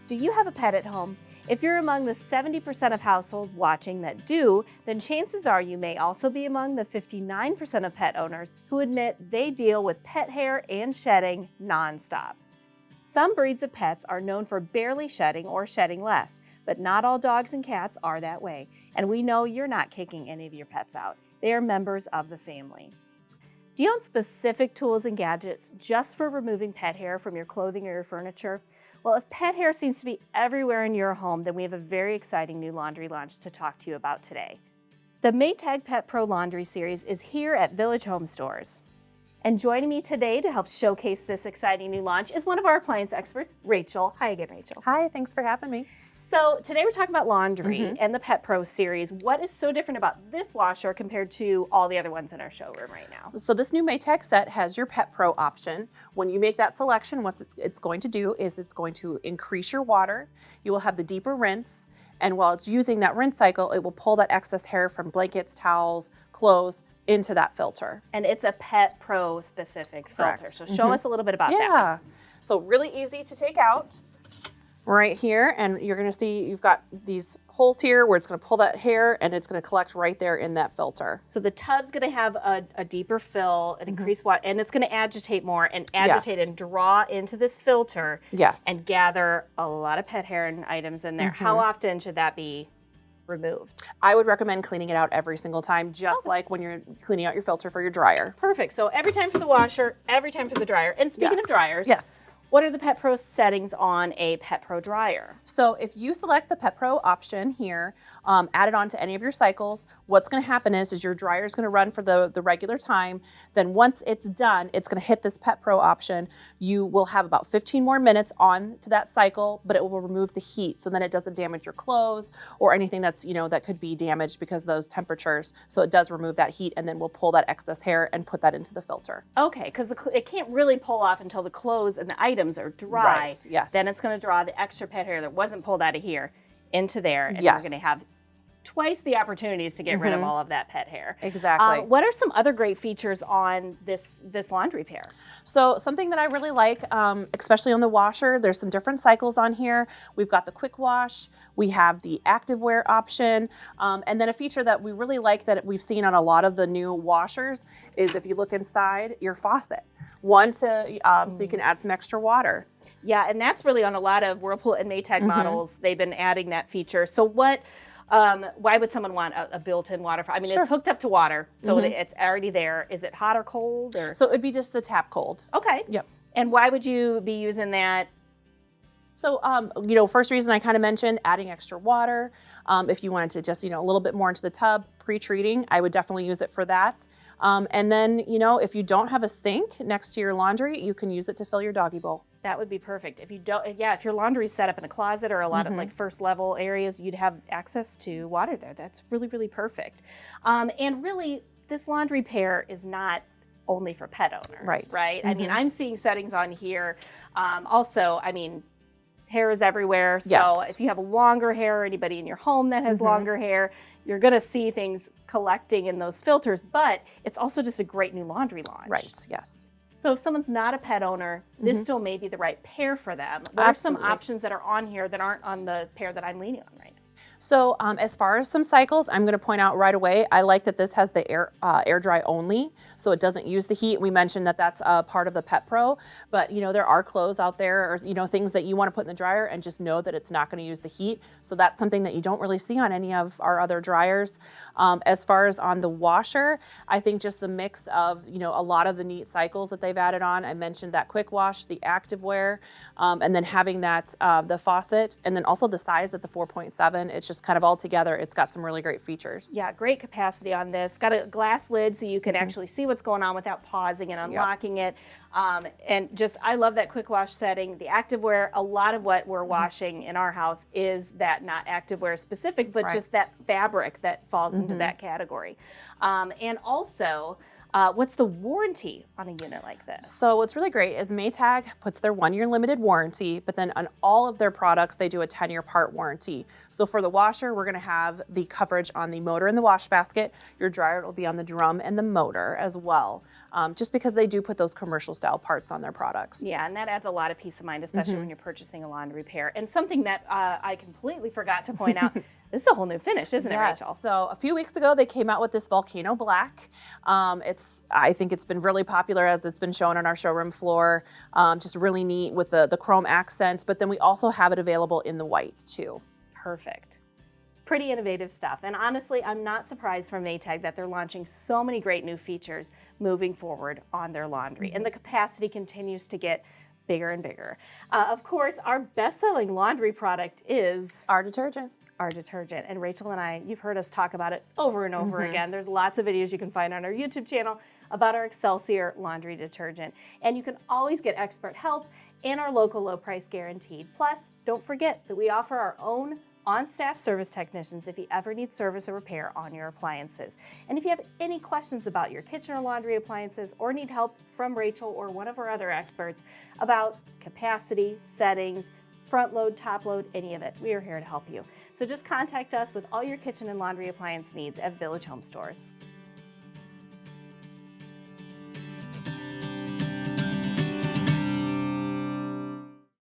Do you have a pet at home? If you're among the 70% of households watching that do, then chances are you may also be among the 59% of pet owners who admit they deal with pet hair and shedding nonstop. Some breeds of pets are known for barely shedding or shedding less, but not all dogs and cats are that way. And we know you're not kicking any of your pets out. They are members of the family. Do you own specific tools and gadgets just for removing pet hair from your clothing or your furniture? Well, if pet hair seems to be everywhere in your home, then we have a very exciting new laundry launch to talk to you about today. The Maytag Pet Pro Laundry Series is here at Village Home Stores. And joining me today to help showcase this exciting new launch is one of our appliance experts, Rachel. Hi again, Rachel. Hi, thanks for having me. So today we're talking about laundry and the Pet Pro series. What is so different about this washer compared to all the other ones in our showroom right now? So this new Maytag set has your Pet Pro option. When you make that selection, what it's going to do is it's going to increase your water. You will have the deeper rinse. And while it's using that rinse cycle, it will pull that excess hair from blankets, towels, clothes into that filter. And it's a Pet Pro specific filter. Correct. So show us a little bit about that. Yeah. So really easy to take out right here. And you're going to see you've got these holes here where it's going to pull that hair and it's going to collect right there in that filter. So the tub's going to have a deeper fill, an increased water, and it's going to agitate more and agitate and draw into this filter. Yes. And gather a lot of pet hair and items in there. How often should that be removed? I would recommend cleaning it out every single time, just like when you're cleaning out your filter for your dryer. Perfect. So every time for the washer, every time for the dryer. And speaking of dryers, what are the Pet Pro settings on a Pet Pro dryer? So if you select the Pet Pro option here, add it on to any of your cycles, what's going to happen is your dryer is going to run for the regular time. Then once it's done, it's going to hit this Pet Pro option. You will have about 15 more minutes on to that cycle, but it will remove the heat so then it doesn't damage your clothes or anything that's, that could be damaged because of those temperatures. So it does remove that heat and then we'll pull that excess hair and put that into the filter. Okay, because it can't really pull off until the clothes and the items are dry. Right, yes. Then it's going to draw the extra pet hair that wasn't pulled out of here into there, and Yes. we're going to have twice the opportunities to get rid of all of that pet hair. Exactly. What are some other great features on this laundry pair? So something that I really like, especially on the washer, there's some different cycles on here. We've got the quick wash, we have the activewear option, and then a feature that we really like that we've seen on a lot of the new washers is if you look inside your faucet. So you can add some extra water. Yeah, and that's really on a lot of Whirlpool and Maytag models. They've been adding that feature. So why would someone want a built-in water? I mean, it's hooked up to water, so it's already there. Is it hot or cold? Or? So it'd be just the tap cold. Okay. Yep. And why would you be using that? So, first reason I kind of mentioned adding extra water. If you wanted to just, a little bit more into the tub, pre-treating, I would definitely use it for that. And then, if you don't have a sink next to your laundry, you can use it to fill your doggy bowl. That would be perfect. If you don't, if your laundry's set up in a closet or a lot of like first level areas, you'd have access to water there. That's really, really perfect. And really, this laundry pair is not only for pet owners, right? I mean, I'm seeing settings on here. Also, hair is everywhere. So if you have longer hair or anybody in your home that has longer hair, you're going to see things collecting in those filters. But it's also just a great new laundry launch. Right, yes. So if someone's not a pet owner, this still may be the right pair for them. What are some options that are on here that aren't on the pair that I'm leaning on right now? So as far as some cycles, I'm going to point out right away, I like that this has the air dry only, so it doesn't use the heat. We mentioned that that's part of the Pet Pro, but there are clothes out there or things that you want to put in the dryer and just know that it's not going to use the heat. So that's something that you don't really see on any of our other dryers. As far as on the washer, I think just the mix of a lot of the neat cycles that they've added on. I mentioned that quick wash, the activewear, and then having that the faucet, and then also the size at the 4.7. It's just kind of all together. It's got some really great features. Yeah, great capacity on this. Got a glass lid so you can actually see what's going on without pausing and unlocking it. And just, I love that quick wash setting. The activewear, a lot of what we're washing in our house is that not activewear specific, but just that fabric that falls into that category. And also, What's the warranty on a unit like this? So what's really great is Maytag puts their 1-year limited warranty, but then on all of their products, they do a 10-year part warranty. So for the washer, we're gonna have the coverage on the motor and the wash basket. Your dryer will be on the drum and the motor as well, just because they do put those commercial style parts on their products. Yeah, and that adds a lot of peace of mind, especially when you're purchasing a laundry repair. And something that I completely forgot to point out, this is a whole new finish, isn't it, Rachel? So a few weeks ago, they came out with this volcano black. I think it's been really popular as it's been shown on our showroom floor. Just really neat with the chrome accents, but then we also have it available in the white too. Perfect. Pretty innovative stuff. And honestly, I'm not surprised from Maytag that they're launching so many great new features moving forward on their laundry. And the capacity continues to get bigger and bigger. Of course, our best-selling laundry product is Our detergent. our detergent. And Rachel and I, you've heard us talk about it over and over again. There's lots of videos you can find on our YouTube channel about our Excelsior laundry detergent. And you can always get expert help and our local low price guaranteed. Plus, don't forget that we offer our own on-staff service technicians if you ever need service or repair on your appliances. And if you have any questions about your kitchen or laundry appliances or need help from Rachel or one of our other experts about capacity, settings, front load, top load, any of it, we are here to help you. So just contact us with all your kitchen and laundry appliance needs at Village Home Stores.